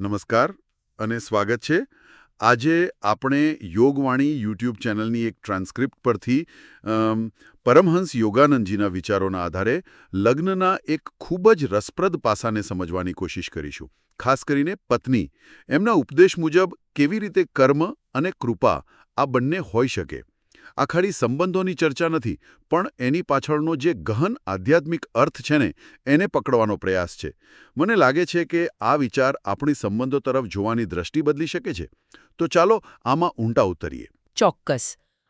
નમસ્કાર અને સ્વાગત છે. આજે આપણે યોગવાણી યુટ્યુબ ચેનલની એક ટ્રાન્સક્રિપ્ટ પરથી પરમહંસ યોગાનંદજીના વિચારોના આધારે લગ્નના એક ખૂબ જ રસપ્રદ પાસાને સમજવાની કોશિશ કરીશું. ખાસ કરીને પત્ની, એમના ઉપદેશ મુજબ કેવી રીતે કર્મ અને કૃપા આ બંને હોઈ શકે. આ ખાલી સંબંધોની ચર્ચા નથી, પણ એની પાછળનો જે ગહન આધ્યાત્મિક અર્થ છે ને, એને પકડવાનો પ્રયાસ છે. મને લાગે છે કે આ વિચાર આપણી સંબંધો તરફ જોવાની દ્રષ્ટિ બદલી શકે છે. તો ચાલો આમાં ઊંડા ઉતરીએ. ચોક્કસ.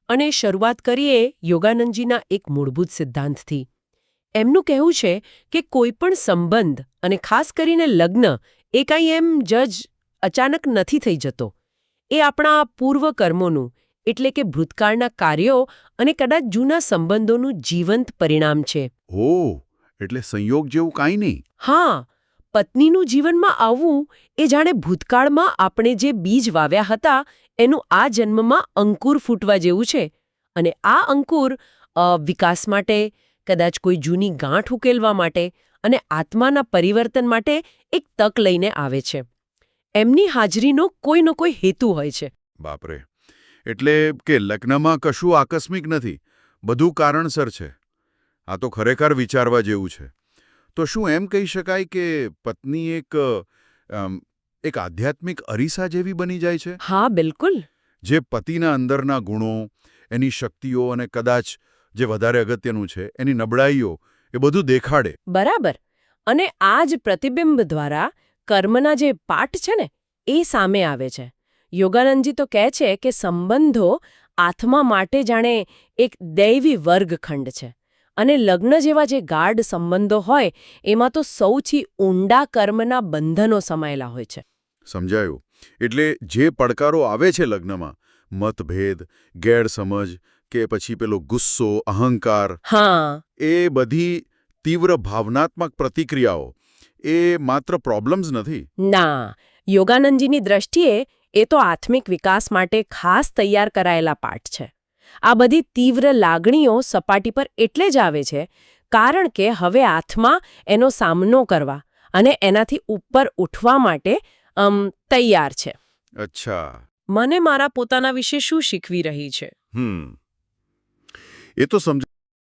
અને શરૂઆત કરીએ યોગાનંદજીના એક મૂળભૂત સિદ્ધાંતથી. એમનું કહેવું છે કે કોઈ પણ સંબંધ અને ખાસ કરીને લગ્ન એ કાંઈ એમ અચાનક નથી થઈ જતો. એ આપણા પૂર્વ કર્મોનું એટલે કે ભૂતકાળના કાર્યો અને કદાચ જૂના સંબંધોનું જીવંત પરિણામ છે. ઓહ, એટલે સંયોગ જેવું કાંઈ નહીં. હા, પત્નીનું જીવનમાં આવવું એ જાણે ભૂતકાળમાં આપણે જે બીજ વાવ્યા હતા એનું આ જન્મમાં અંકુર ફૂટવા જેવું છે. અને આ અંકુર વિકાસ માટે, કદાચ કોઈ જૂની ગાંઠ ઉકેલવા માટે અને આત્માના પરિવર્તન માટે એક તક લઈને આવે છે. એમની હાજરીનો કોઈનો કોઈ હેતુ હોય છે. બાપરે! એટલે કે લગ્નમાં કશું આકસ્મિક નથી, બધું કારણસર છે. આ તો ખરેખર વિચારવા જેવું છે. તો શું એમ કહી શકાય કે પત્ની એક આધ્યાત્મિક અરીસા જેવી બની જાય છે? હા, બિલકુલ. જે પતિના અંદરના ગુણો, એની શક્તિઓ અને કદાચ જે વધારે અગત્યનું છે એની નબળાઈઓ એ બધું દેખાડે. બરાબર. અને આ જ પ્રતિબિંબ દ્વારા કર્મના જે પાઠ છે ને એ સામે આવે છે. યોગાનંદજી તો કહે છે કે સંબંધો આત્મા માટે જાણે એક દૈવી વર્ગખંડ છે. અને લગ્ન જેવા જે ગાઢ સંબંધો હોય એમાં તો સૌથી ઊંડા કર્મના બંધનો સમાયેલા હોય છે. સમજાયું. એટલે જે પડકારો આવે છે લગ્નમાં, મતભેદ, ગેરસમજ કે પછી પેલો ગુસ્સો, અહંકાર, હા, એ બધી તીવ્ર ભાવનાત્મક પ્રતિક્રિયાઓ એ માત્ર પ્રોબ્લેમ્સ નથી. ના, યોગાનંદજીની દ્રષ્ટિએ એ તો આત્મિક વિકાસ માટે ખાસ તૈયાર કરાયેલા પાઠ છે. આ બધી તીવ્ર લાગણીઓ સપાટી પર એટલે જ આવે છે કારણ કે હવે આત્મા એનો સામનો કરવા અને એનાથી ઉપર ઉઠવા માટે તૈયાર છે. અચ્છા. મને મારા પોતાના વિશે શું શીખવી રહી છે? એ તો